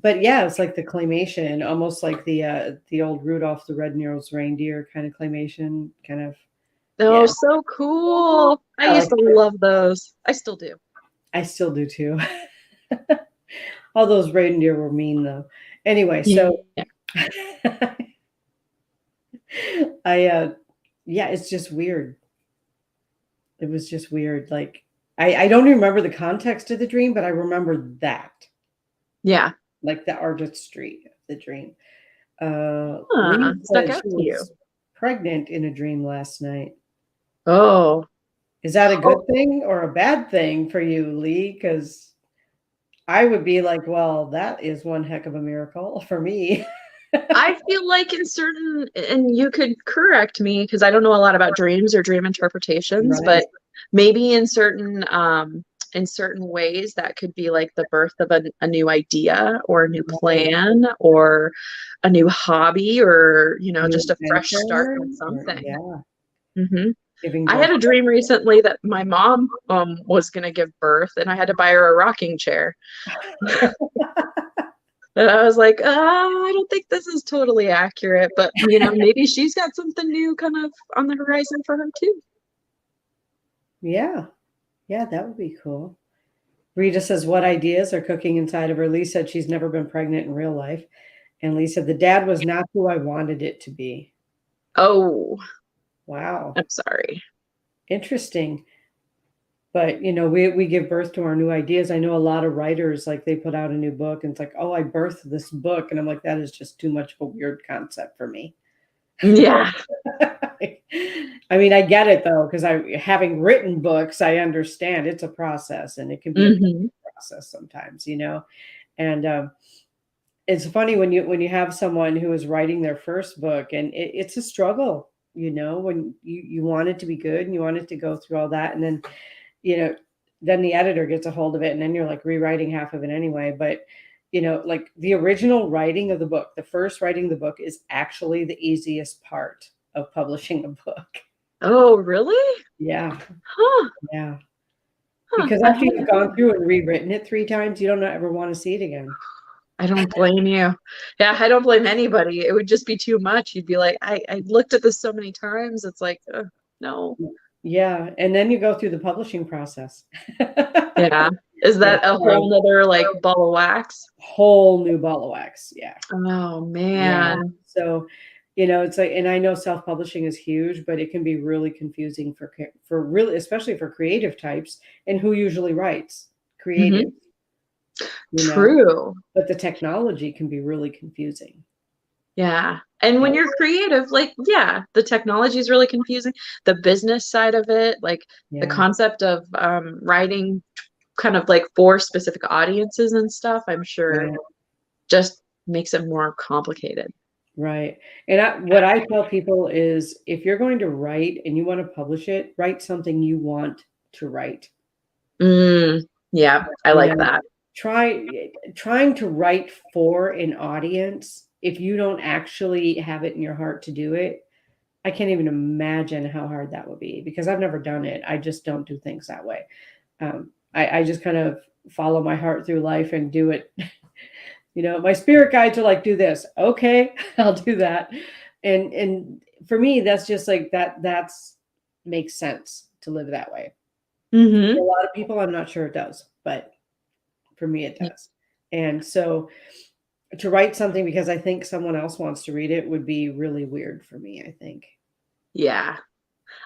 But yeah, it's like the claymation, almost like the old Rudolph the Red-Nosed Reindeer kind of claymation, kind of. Oh, yeah. So cool. I used to love those. I still do. I still do too. All those reindeer were mean though. Anyway, so it's just weird. It was just weird. Like I don't remember the context of the dream, but I remember that. Yeah. Like the artistry of the dream. Stuck out to you. Pregnant in a dream last night. Oh. Is that a good thing or a bad thing for you, Lee? Because I would be like, well, that is one heck of a miracle for me. I feel like and you could correct me because I don't know a lot about dreams or dream interpretations, but maybe in certain ways that could be like the birth of a new idea or a new plan or a new hobby or, just a fresh start with something. I had a dream recently that my mom was going to give birth and I had to buy her a rocking chair. And I was like, I don't think this is totally accurate, but maybe she's got something new kind of on the horizon for her too. Yeah, that would be cool. Rita says, what ideas are cooking inside of her? Lee said she's never been pregnant in real life. And Lee said, the dad was not who I wanted it to be. Oh. Wow. I'm sorry. Interesting. But, we give birth to our new ideas. I know a lot of writers, like they put out a new book and it's like, oh, I birthed this book. And I'm like, that is just too much of a weird concept for me. Yeah. I mean, I get it though, because having written books, I understand it's a process and it can be a Hmm. process sometimes, and it's funny when you have someone who is writing their first book and it's a struggle, when you want it to be good and you want it to go through all that, and then you know then the editor gets a hold of it and then you're like rewriting half of it anyway. But like the original writing of the book, the first writing of the book is actually the easiest part of publishing a book. Oh, really? Yeah. Huh. Yeah. Huh. Because after you've gone through and rewritten it 3 times, you don't ever want to see it again. I don't blame you. Yeah, I don't blame anybody. It would just be too much. You'd be like, I looked at this so many times. It's like, no. Yeah. And then you go through the publishing process. Yeah. Is that a whole nother like ball of wax? Whole new ball of wax. Yeah. Oh Yeah. man. So, it's like, and I know self-publishing is huge, but it can be really confusing for really, especially for creative types and who usually writes creative, True. but the technology can be really confusing. Yeah. And when you're creative, like, yeah, the technology is really confusing. The business side of it, like the Yeah. concept of writing kind of like for specific audiences and stuff, I'm sure just makes it more complicated. Right. And what I tell people is if you're going to write and you want to publish it, write something you want to write. Yeah, I like that. Trying to write for an audience, if you don't actually have it in your heart to do it, I can't even imagine how hard that would be because I've never done it. I just don't do things that way. I just kind of follow my heart through life and do it. My spirit guides are like, do this. Okay, I'll do that. And for me, that's just like that's makes sense to live that way. Mm-hmm. For a lot of people, I'm not sure it does, but for me, it does. And so to write something because I think someone else wants to read it would be really weird for me, I think. Yeah.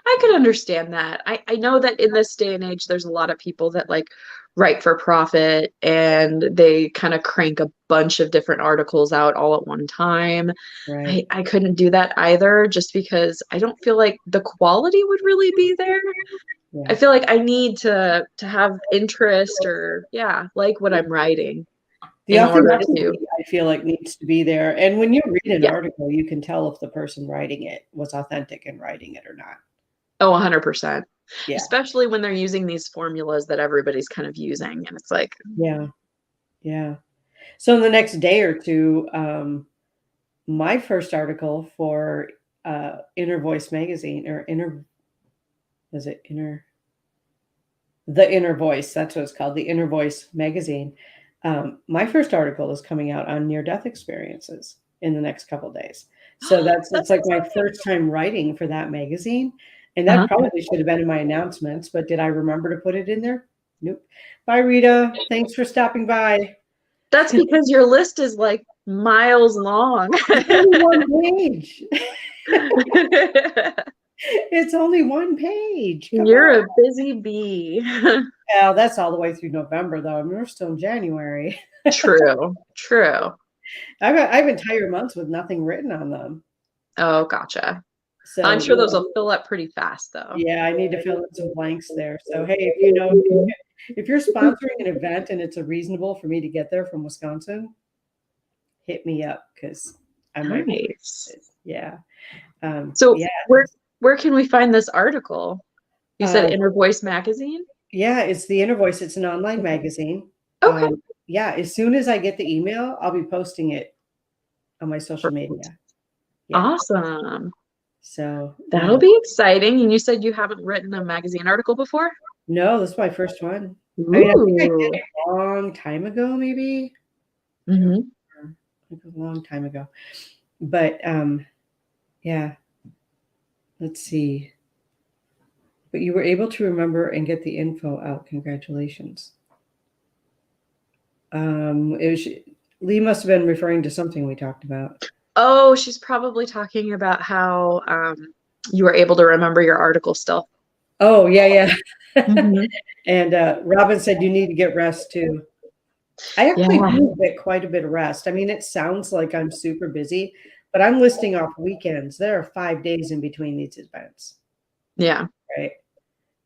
I could understand that. I know that in this day and age, there's a lot of people that like write for profit and they kind of crank a bunch of different articles out all at one time. Right. I couldn't do that either just because I don't feel like the quality would really be there. Yeah. I feel like I need to have interest or like what I'm writing. The authenticity, I feel like, needs to be there. And when you read an article, you can tell if the person writing it was authentic in writing it or not. Oh, 100%. Yeah. Especially when they're using these formulas that everybody's kind of using. And it's like, yeah. So in the next day or two, my first article for Inner Voice magazine or The Inner Voice, that's what it's called, the Inner Voice magazine. My first article is coming out on near-death experiences in the next couple of days. So it's like my first time writing for that magazine. And that probably should have been in my announcements, but did I remember to put it in there? Nope. Bye, Rita. Thanks for stopping by. That's because your list is like miles long. It's only one page. It's only one page. You're a busy bee. Well, that's all the way through November, though. I mean, we're still in January. True. I have entire months with nothing written on them. Oh, gotcha. So I'm sure those will fill up pretty fast, though. Yeah, I need to fill in some blanks there. So hey, if you're sponsoring an event and it's reasonable for me to get there from Wisconsin, hit me up because I might. Nice. Yeah. So where can we find this article? You said Inner Voice magazine? Yeah, it's the Inner Voice. It's an online magazine. Okay. Yeah, as soon as I get the email, I'll be posting it on my social media. Yeah. Awesome. So that'll be exciting. And you said you haven't written a magazine article before? No, this is my first one. I mean, I think I did it a long time ago, maybe. Mm-hmm. A long time ago. But yeah. Let's see. But you were able to remember and get the info out. Congratulations. Lee must have been referring to something we talked about. Oh, she's probably talking about how you were able to remember your article still. Oh, yeah. Mhm. And Robin said you need to get rest too. I actually Yeah. do get quite a bit of rest. I mean, it sounds like I'm super busy, but I'm listing off weekends. There are 5 days in between these events, Yeah. right?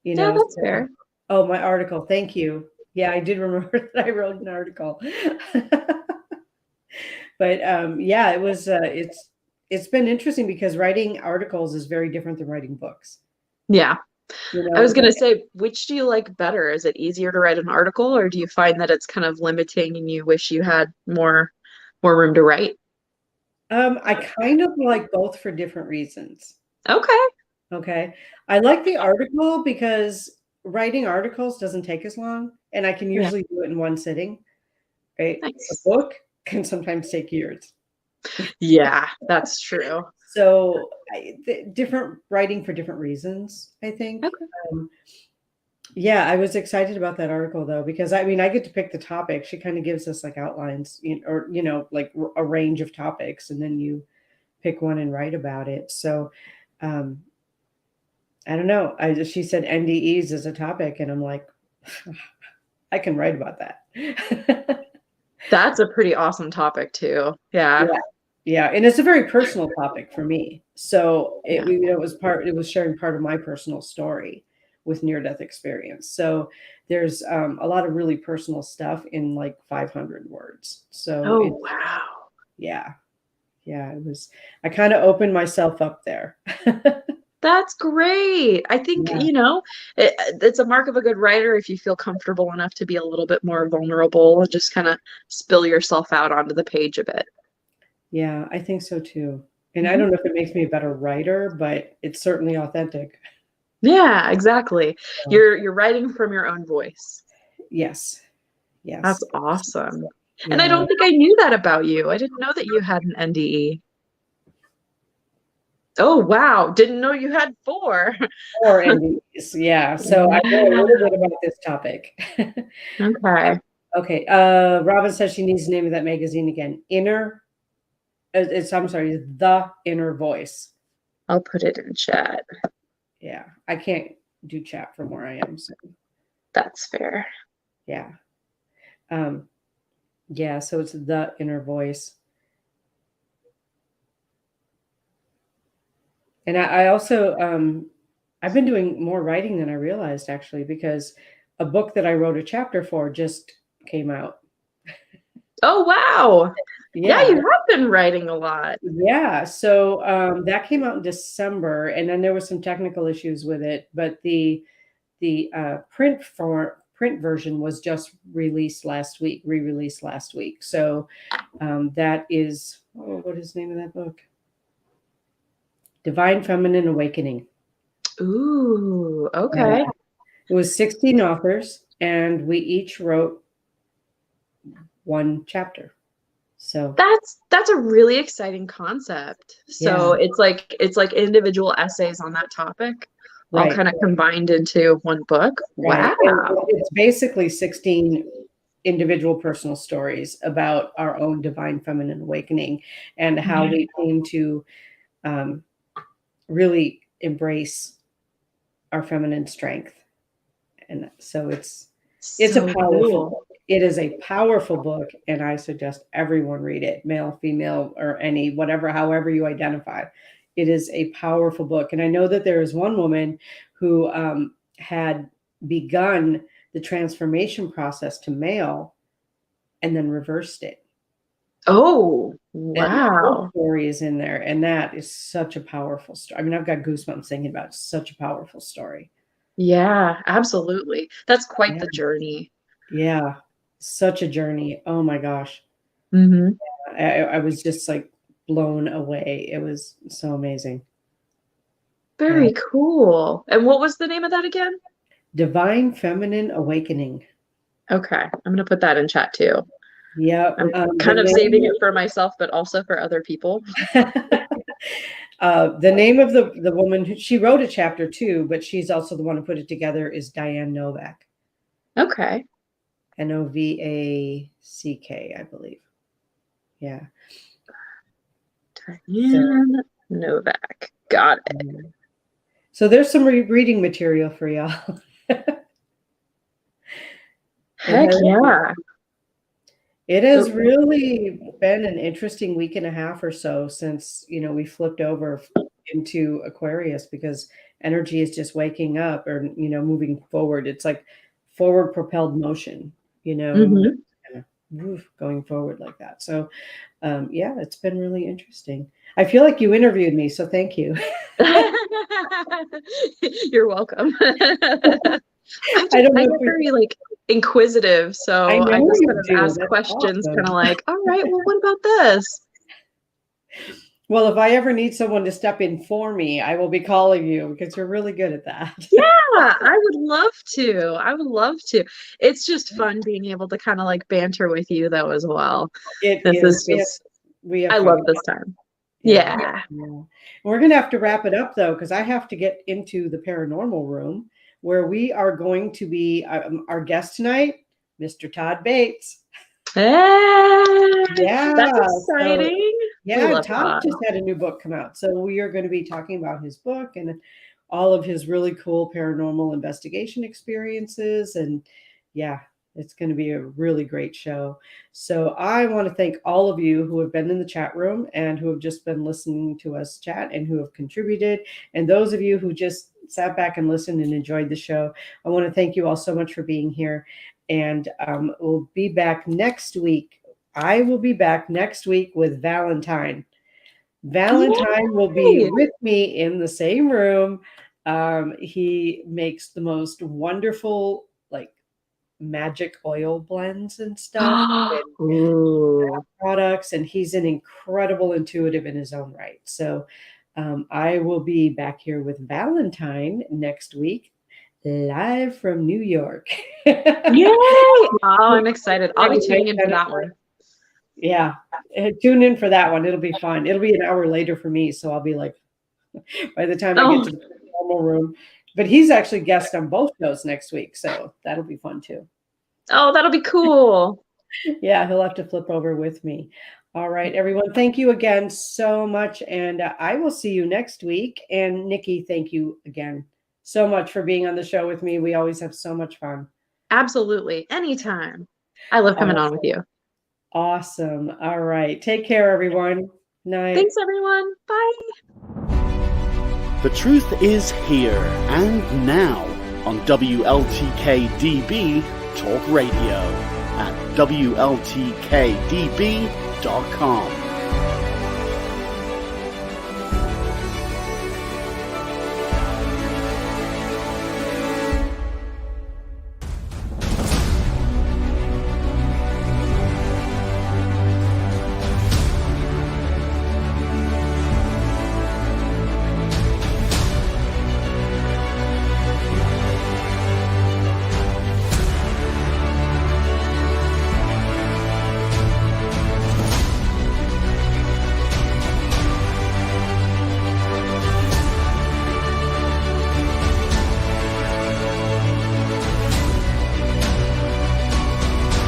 You Yeah, know, that's so, fair. oh, my article. Thank you. Yeah, I did remember that I wrote an article. But yeah, it's been interesting because writing articles is very different than writing books. Yeah. You I was know, gonna say, which do you like better? Is it easier to write an article, or do you find that it's kind of limiting and you wish you had more room to write? I kind of like both for different reasons. Okay. Okay. I like the article because writing articles doesn't take as long, and I can Yeah. usually do it in one sitting, right? A Nice. book can sometimes take years. Yeah, that's true. So different writing for different reasons, I think. Okay. Um, yeah, I was excited about that article though, because I mean, I get to pick the topic. She kind of gives us like outlines, or like a range of topics, and then you pick one and write about it. So, um, I don't know. She said NDEs is a topic, and I'm like, I can write about that. That's a pretty awesome topic too. Yeah. Yeah, yeah, and it's a very personal topic for me. So Yeah. it was sharing part of my personal story with near-death experience. So there's a lot of really personal stuff in like 500 words. So Oh, it's wow. yeah, yeah, it was. I kind of opened myself up there. That's great. I think, Yeah, it's a mark of a good writer if you feel comfortable enough to be a little bit more vulnerable and just kind of spill yourself out onto the page a bit. yeah, I think so too. And I Mhm. don't know if it makes me a better writer, but it's certainly authentic. Yeah, exactly. So, You're writing from your own voice. yes, That's yes, awesome. And I yeah. don't think I knew that about you. I didn't know that you had an NDE. Oh, wow. Didn't know you had four. Or NDEs, yeah. So I know a little Wow. bit about this topic. Okay. Okay, Robin says she needs the name of that magazine again. I'm sorry, The Inner Voice. I'll put it in chat. Yeah, I can't do chat from where I am. So That's fair. yeah, um, yeah. So it's The Inner Voice, and I also I've been doing more writing than I realized actually because a book that I wrote a chapter for just came out. Oh, wow. Yeah, Yeah, you have been writing a lot. yeah, so, that came out in December, and then there was some technical issues with it, but the print version was just released last week, re-released last week. So, that is what is the name of that book? Divine Feminine Awakening. Ooh, Yeah. okay. It was 16 authors, and we each wrote one chapter. So, That's a really exciting concept. yeah, So it's like individual essays on that topic, all right. kind of combined into one book. Right. And Wow. it's basically 16 individual personal stories about our own divine feminine awakening and how we came to um, really embrace our feminine strength. And so it's a So powerful cool. book. It is a powerful book, and I suggest everyone read it, male, female, or any whatever, however you identify. It is a powerful book, and I know that there is one woman who had begun the transformation process to male and then reversed it. Oh, And her wow. story is in there, and that is such a powerful story. I mean, I've got goosebumps thinking about it. Such a powerful story. Yeah, absolutely. That's quite Yeah, the journey. yeah, such a journey. Oh my gosh. Hmm. I was just like blown away. It was so amazing. Yeah. Very cool. And what was the name of that again? Divine Feminine Awakening. Okay, I'm gonna put that in chat too. Yep. I'm The kind of saving name it for myself, but also for other people. the name of the woman who she wrote a chapter too, but she's also the one who put it together is Diane Novak. Okay. Novack, I believe. Yeah. So Diane Novak. Got it. So there's some reading material for y'all. Heck yeah. It has really been an interesting week and a half or so since, we flipped over into Aquarius, because energy is just waking up, or, moving forward. It's like forward propelled motion, Mhm. kind of going forward like that. So, yeah, it's been really interesting. I feel like you interviewed me, so thank you. You're welcome. I don't know get if we- very like inquisitive, so I know I just you kind of do. ask That's questions, awesome. kind of like, all right, well, what about this? Well, if I ever need someone to step in for me, I will be calling you, because you're really good at that. Yeah, I would love to. I would love to. It's just fun being able to kind of like banter with you though as well. It This is. is just, We have I fun. love this time. Yeah. We're going to have to wrap it up, though, because I have to get into the paranormal room, where we are going to be our guest tonight, Mr. Todd Bates. Hey, Yeah, that's exciting. Yeah, Todd just had a new book come out. So we are going to be talking about his book and all of his really cool paranormal investigation experiences. And yeah, it's going to be a really great show. So I want to thank all of you who have been in the chat room and who have just been listening to us chat and who have contributed. And those of you who just sat back and listened and enjoyed the show, I want to thank you all so much for being here. And we'll be back next week. I will be back next week with Valentine. Valentine will be with me in the same room. He makes the most wonderful, like, magic oil blends and stuff, and products, and he's an incredible intuitive in his own right. So I will be back here with Valentine next week, live from New York. Yay! Oh, I'm excited. I'll be tuning in for that one. Yeah, tune in for that one. It'll be fun. It'll be an hour later for me, so I'll be like, by the time I get to the normal room. But he's actually guest on both shows next week, so that'll be fun too. Oh, that'll be cool. Yeah, he'll have to flip over with me. All right, everyone. Thank you again so much, and I will see you next week. And Nicci, thank you again so much for being on the show with me. We always have so much fun. Absolutely. Anytime. I love coming on with you. Awesome. All right. Take care, everyone. Night. Thanks, everyone. Bye. The truth is here and now on WLTK-DB Talk Radio at WLTK-DB.com.